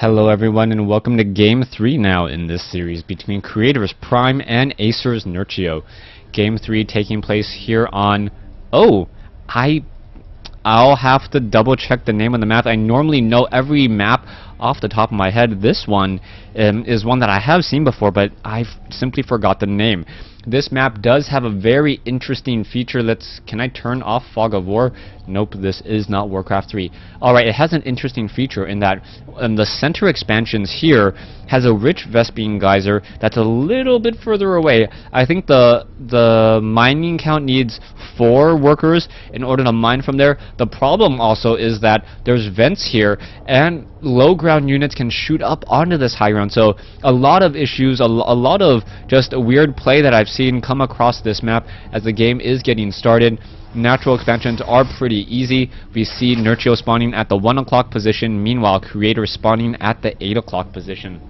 Hello everyone and welcome to Game 3 now in this series between Creator's Prime and Acer's Nerchio. Game 3 taking place here on... I'll have to double check the name of the map. I normally know every map off the top of my head. This one is one that I have seen before, but I've simply forgot the name. This map does have a very interesting feature. Can I turn off Fog of War? Nope, this is not Warcraft 3. Alright, it has an interesting feature in that the center expansions here has a rich Vespene geyser that's a little bit further away. I think the mining count needs 4 workers in order to mine from there. The problem also is that there's vents here and low ground units can shoot up onto this high ground. So a lot of issues, a lot of just weird play that I've seen come across this map as the game is getting started. Natural expansions are pretty easy. We see Nerchio spawning at the 1 o'clock position, meanwhile Creator spawning at the 8 o'clock position.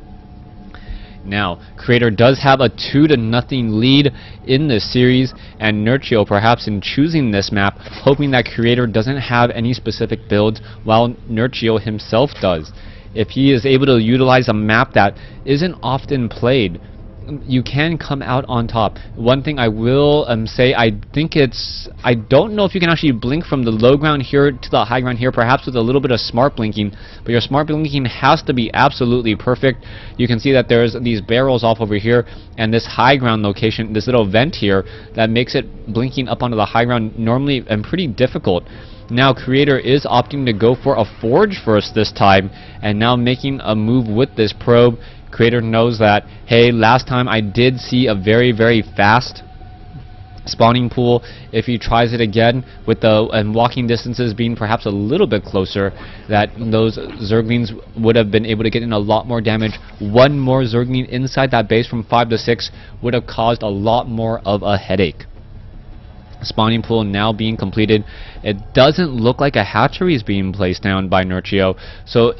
Now, Creator does have a 2-0 lead in this series, and Nerchio, perhaps in choosing this map, hoping that Creator doesn't have any specific builds, while Nerchio himself does. If he is able to utilize a map that isn't often played, you can come out on top. One thing I will say, I don't know if you can actually blink from the low ground here to the high ground here, perhaps with a little bit of smart blinking, but your smart blinking has to be absolutely perfect. You can see that there's these barrels off over here, and this high ground location, this little vent here, that makes it blinking up onto the high ground normally and pretty difficult. Now Creator is opting to go for a forge first this time, and now making a move with this probe. Creator knows that, hey, last time I did see a very, very fast spawning pool. If he tries it again with the walking distances being perhaps a little bit closer, that those Zerglings would have been able to get in a lot more damage. One more Zergling inside that base from 5 to 6 would have caused a lot more of a headache. Spawning pool now being completed. It doesn't look like a hatchery is being placed down by Nerchio, so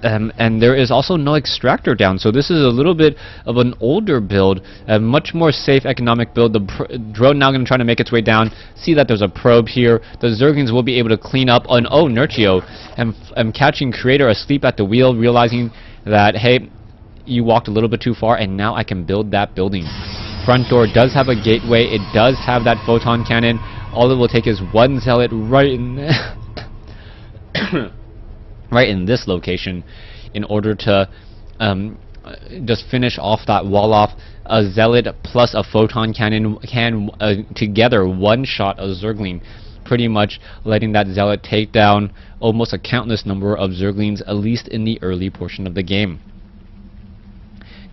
and there is also no extractor down, so this is a little bit of an older build, a much more safe economic build. The drone now going to try to make its way down. See that there's a probe here. The Zerglings will be able to clean up on Nerchio, and catching Creator asleep at the wheel, realizing that, hey, you walked a little bit too far, and now I can build that building. Front door does have a gateway. It does have that photon cannon. All it will take is one zealot right in right in this location in order to just finish off that wall off. A zealot plus a photon cannon can together one-shot a Zergling, pretty much letting that zealot take down almost a countless number of Zerglings, at least in the early portion of the game.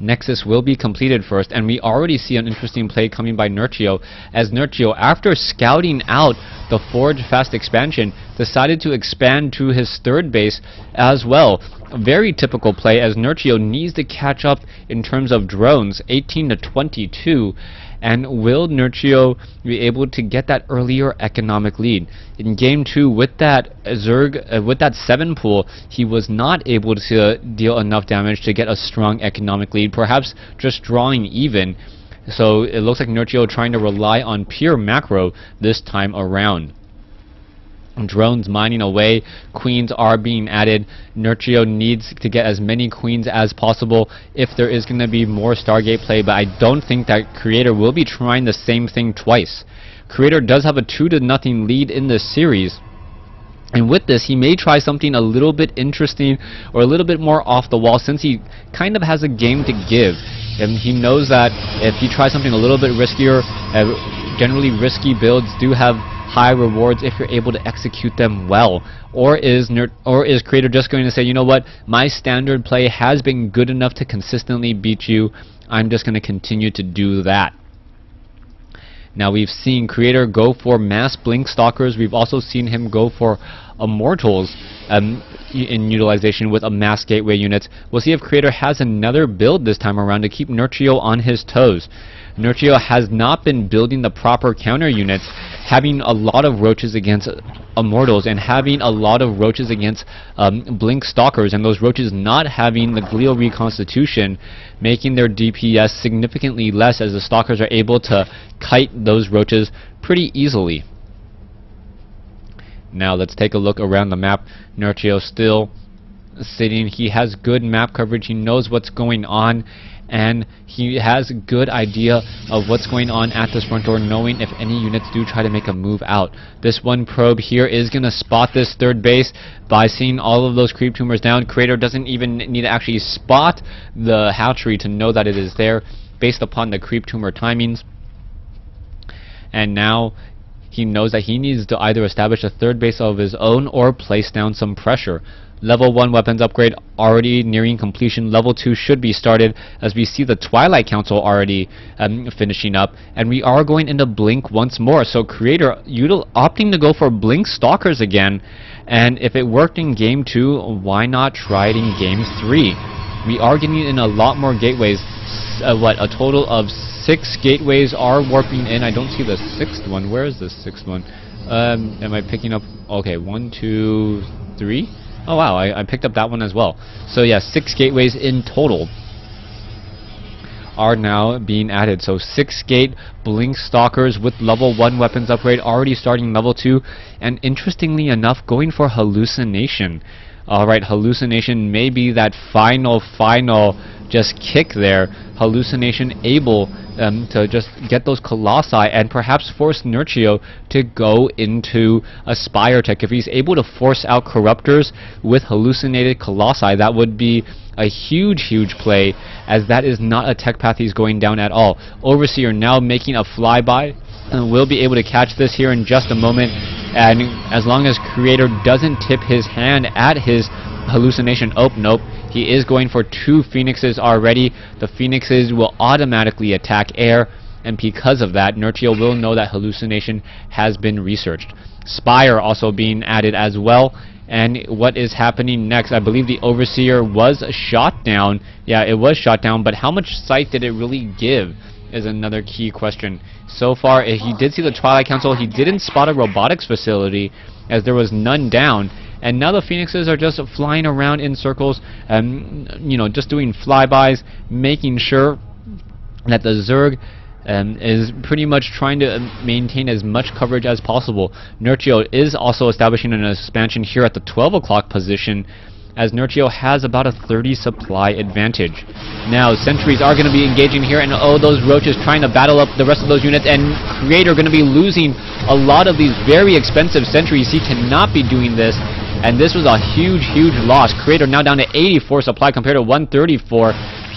Nexus will be completed first, and we already see an interesting play coming by Nerchio, as Nerchio, after scouting out the Forge fast expansion, decided to expand to his 3rd base as well. A very typical play, as Nerchio needs to catch up in terms of drones, 18 to 22, and will Nerchio be able to get that earlier economic lead? In Game 2, with that Zerg, with that 7 pool, he was not able to deal enough damage to get a strong economic lead, perhaps just drawing even. So it looks like Nerchio trying to rely on pure macro this time around. Drones mining away, queens are being added. Nerchio needs to get as many queens as possible if there is going to be more Stargate play, but I don't think that Creator will be trying the same thing twice. Creator does have a 2-0 lead in this series, and with this he may try something a little bit interesting or a little bit more off the wall, since he kind of has a game to give, and he knows that if he tries something a little bit riskier, generally risky builds do have high rewards if you're able to execute them well. Or is Creator just going to say, you know what, my standard play has been good enough to consistently beat you, I'm just going to continue to do that. Now we've seen Creator go for mass blink stalkers. We've also seen him go for immortals in utilization with a mass gateway unit. We'll see if Creator has another build this time around to keep Nerchio on his toes. Nerchio has not been building the proper counter units, having a lot of roaches against immortals and having a lot of roaches against blink stalkers, and those roaches not having the glial reconstitution, making their DPS significantly less, as the stalkers are able to kite those roaches pretty easily. Now let's take a look around the map. Nerchio still sitting. He has good map coverage. He knows what's going on, and he has a good idea of what's going on at this front door, knowing if any units do try to make a move out. This one probe here is going to spot this third base by seeing all of those creep tumors down. Creator doesn't even need to actually spot the hatchery to know that it is there based upon the creep tumor timings. And now he knows that he needs to either establish a third base of his own or place down some pressure. Level 1 weapons upgrade already nearing completion. Level 2 should be started as we see the Twilight Council already finishing up. And we are going into Blink once more. So Creator opting to go for Blink Stalkers again. And if it worked in Game 2, why not try it in Game 3? We are getting in a lot more gateways. A total of 6 gateways are warping in. I don't see the 6th one. Where is the 6th one? Am I picking up? Okay, 1, 2, 3. Oh wow, I picked up that one as well. So yeah, 6 gateways in total are now being added. So 6 gate Blink Stalkers with level 1 weapons upgrade already starting level 2, and interestingly enough going for Hallucination. Alright, Hallucination may be that final just kick there. Hallucination able to just get those Colossi and perhaps force Nerchio to go into a Spire tech. If he's able to force out Corruptors with hallucinated Colossi, that would be a huge play, as that is not a tech path he's going down at all. Overseer now making a flyby, and we'll be able to catch this here in just a moment. And as long as Creator doesn't tip his hand at his Hallucination, oh nope, he is going for 2 Phoenixes already. The Phoenixes will automatically attack air, and because of that, Nerchio will know that Hallucination has been researched. Spire also being added as well. And what is happening next? I believe the Overseer was shot down. Yeah, it was shot down, but how much sight did it really give is another key question. So far, he did see the Twilight Council. He didn't spot a robotics facility, as there was none down. And now the Phoenixes are just flying around in circles, just doing flybys, making sure that the Zerg is pretty much trying to maintain as much coverage as possible. Nerchio is also establishing an expansion here at the 12 o'clock position, as Nerchio has about a 30 supply advantage. Now, sentries are going to be engaging here, and oh, those roaches trying to battle up the rest of those units, and Creator going to be losing a lot of these very expensive sentries. He cannot be doing this, and this was a huge loss. Creator now down to 84 supply compared to 134.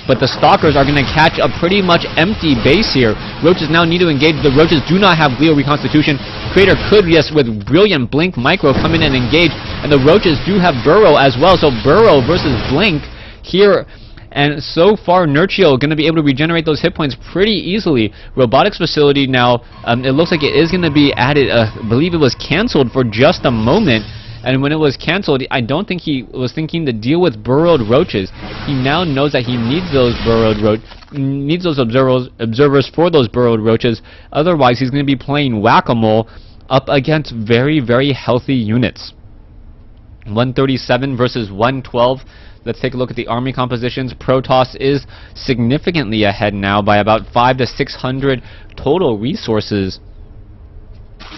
But the Stalkers are going to catch a pretty much empty base here. Roaches now need to engage. The Roaches do not have Glio Reconstitution. Creator could, yes, with brilliant Blink Micro, come in and engage. And the Roaches do have Burrow as well. So Burrow versus Blink here. And so far, Nerchio going to be able to regenerate those hit points pretty easily. Robotics Facility now, it looks like it is going to be added. I believe it was canceled for just a moment. And when it was cancelled, I don't think he was thinking to deal with burrowed roaches. He now knows that he needs those observers for those burrowed roaches. Otherwise, he's going to be playing whack-a-mole up against very healthy units. 137 versus 112. Let's take a look at the army compositions. Protoss is significantly ahead now by about 500 to 600 total resources.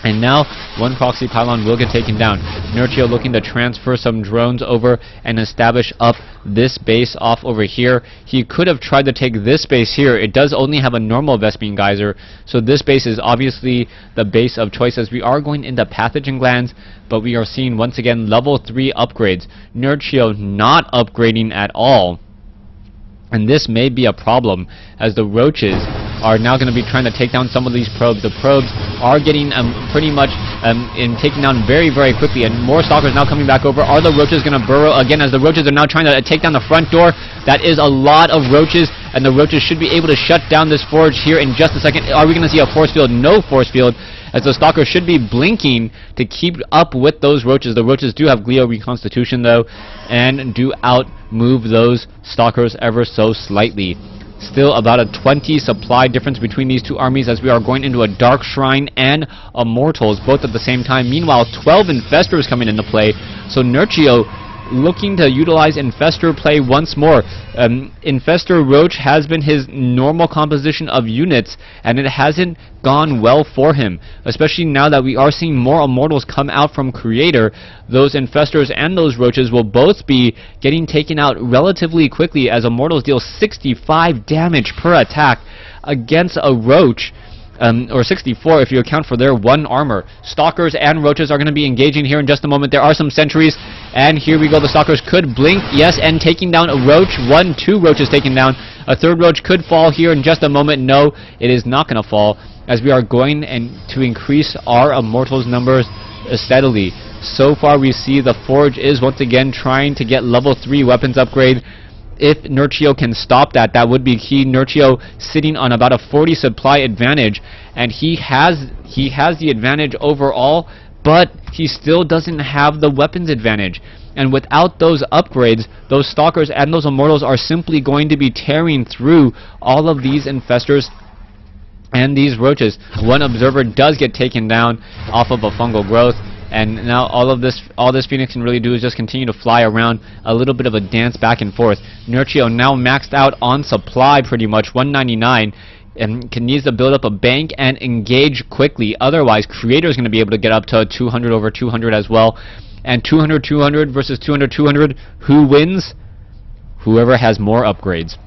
And now, one proxy pylon will get taken down. Nerchio looking to transfer some drones over and establish up this base off over here. He could have tried to take this base here. It does only have a normal Vespene Geyser, so this base is obviously the base of choice, as we are going into pathogen glands, but we are seeing once again level 3 upgrades. Nerchio not upgrading at all. And this may be a problem, as the roaches are now going to be trying to take down some of these probes. The probes are getting pretty much taken down very quickly, and more Stalkers now coming back over. Are the roaches going to burrow again, as the roaches are now trying to take down the front door? That is a lot of roaches, and the roaches should be able to shut down this forge here in just a second. Are we going to see a force field? No force field, as the Stalkers should be blinking to keep up with those roaches. The roaches do have Glio Reconstitution though, and do outmove those Stalkers ever so slightly. Still about a 20 supply difference between these two armies, as we are going into a Dark Shrine and Immortals both at the same time. Meanwhile, 12 Infestors coming into play, so Nerchio looking to utilize Infestor play once more. Infestor Roach has been his normal composition of units, and it hasn't gone well for him, especially now that we are seeing more Immortals come out from Creator. Those Infestors and those Roaches will both be getting taken out relatively quickly, as Immortals deal 65 damage per attack against a Roach. Or 64 if you account for their 1 armor. Stalkers and Roaches are going to be engaging here in just a moment. There are some sentries, and here we go. The Stalkers could blink, yes, and taking down a Roach. 2 Roaches taken down. A 3rd Roach could fall here in just a moment. No, it is not going to fall, as we are going to increase our Immortals numbers steadily. So far we see the Forge is once again trying to get level 3 weapons upgrade. If Nerchio can stop that, that would be key. Nerchio sitting on about a 40 supply advantage, and he has the advantage overall, but he still doesn't have the weapons advantage. And without those upgrades, those Stalkers and those Immortals are simply going to be tearing through all of these Infestors and these Roaches. 1 Observer does get taken down off of a fungal growth. And now all this Phoenix can really do is just continue to fly around, a little bit of a dance back and forth. Nerchio now maxed out on supply pretty much, 199, and needs to build up a bank and engage quickly. Otherwise, Creator is going to be able to get up to 200 over 200 as well. And 200 versus 200, who wins? Whoever has more upgrades.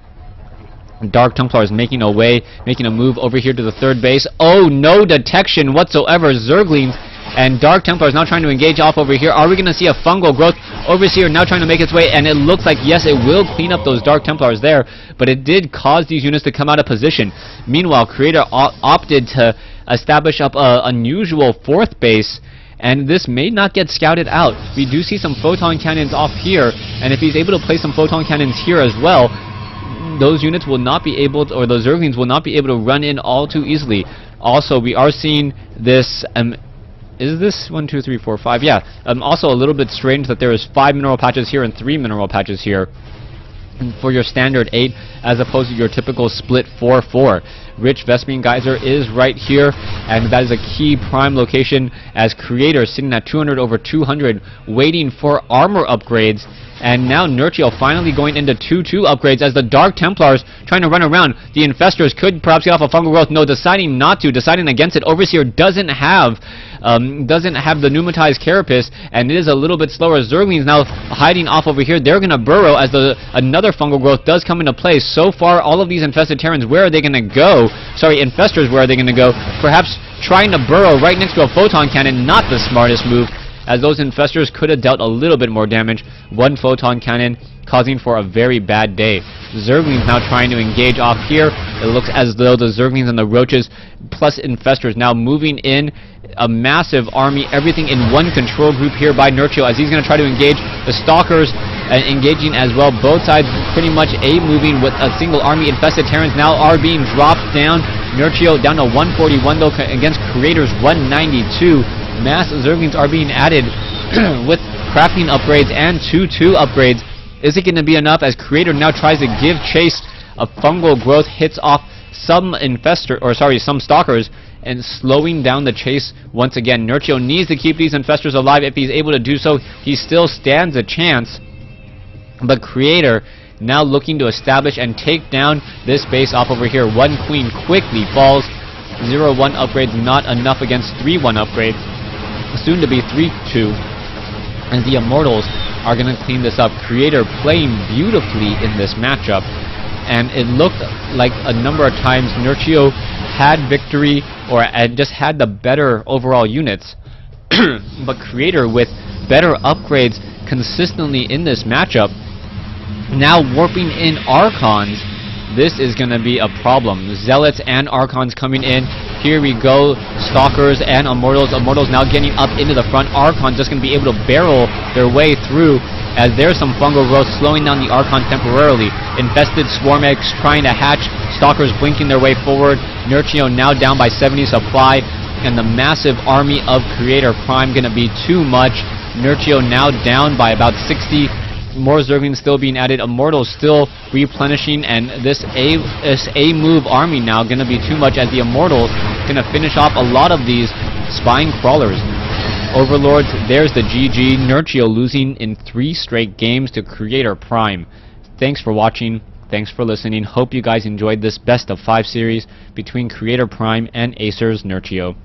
Dark Templar is making a move over here to the 3rd base. Oh, no detection whatsoever. Zerglings and Dark Templar is now trying to engage off over here. Are we going to see a fungal growth? Overseer now trying to make its way, and it looks like, yes, it will clean up those Dark Templars there, but it did cause these units to come out of position. Meanwhile, Creator opted to establish up a unusual 4th base, and this may not get scouted out. We do see some photon cannons off here, and if he's able to place some photon cannons here as well, those units will not be able to, or those Zerglings will not be able to run in all too easily. Also, we are seeing this is this 1, 2, 3, 4, 5? Yeah. Also a little bit strange that there is 5 mineral patches here and 3 mineral patches here for your standard 8, as opposed to your typical split 4-4. Rich Vespene Geyser is right here, and that is a key prime location, as Creator sitting at 200 over 200, waiting for armor upgrades. And now Nerchio finally going into 2-2 upgrades, as the Dark Templars trying to run around. The Infestors could perhaps get off a fungal growth. No, deciding not to, deciding against it. Overseer doesn't have the pneumatized carapace, and it is a little bit slower. Zerglings now hiding off over here. They're going to burrow as another fungal growth does come into play. So far, all of these infested Terrans, where are they going to go? Sorry, Infestors, where are they going to go? Perhaps trying to burrow right next to a photon cannon. Not the smartest move, as those Infestors could have dealt a little bit more damage. 1 photon cannon causing for a very bad day. Zerglings now trying to engage off here. It looks as though the Zerglings and the Roaches plus Infestors now moving in a massive army, everything in 1 control group here by Nerchio, as he's going to try to engage. The Stalkers engaging as well. Both sides pretty much moving with a single army. Infested Terrans now are being dropped down. Nerchio down to 141 though against Creator's 192. Mass Zerglings are being added with crafting upgrades and 2-2 upgrades. Is it going to be enough, as Creator now tries to give chase? A fungal growth hits off some Stalkers, and slowing down the chase once again. Nerchio needs to keep these Infestors alive. If he's able to do so, he still stands a chance. But Creator now looking to establish and take down this base off over here. 1 Queen quickly falls. 0-1 upgrades not enough against 3-1 upgrades. Soon to be 3-2. And the Immortals are going to clean this up. Creator playing beautifully in this matchup. And it looked like a number of times Nerchio had victory, or just had the better overall units. But Creator, with better upgrades consistently in this matchup, now warping in Archons, this is going to be a problem. Zealots and Archons coming in. Here we go. Stalkers and Immortals. Immortals now getting up into the front. Archons just going to be able to barrel their way through, as there's some fungal growth slowing down the Archon temporarily. Infested Swarm Eggs trying to hatch. Stalkers blinking their way forward. Nerchio now down by 70 supply, and the massive army of Creator Prime going to be too much. Nerchio now down by about 60. More Zerglings still being added. Immortals still replenishing, and this A-move army now going to be too much, as the Immortals going to finish off a lot of these spine crawlers. Overlords, there's the GG. Nerchio losing in 3 straight games to Creator Prime. Thanks for watching. Thanks for listening. Hope you guys enjoyed this best of 5 series between Creator Prime and Acer's Nerchio.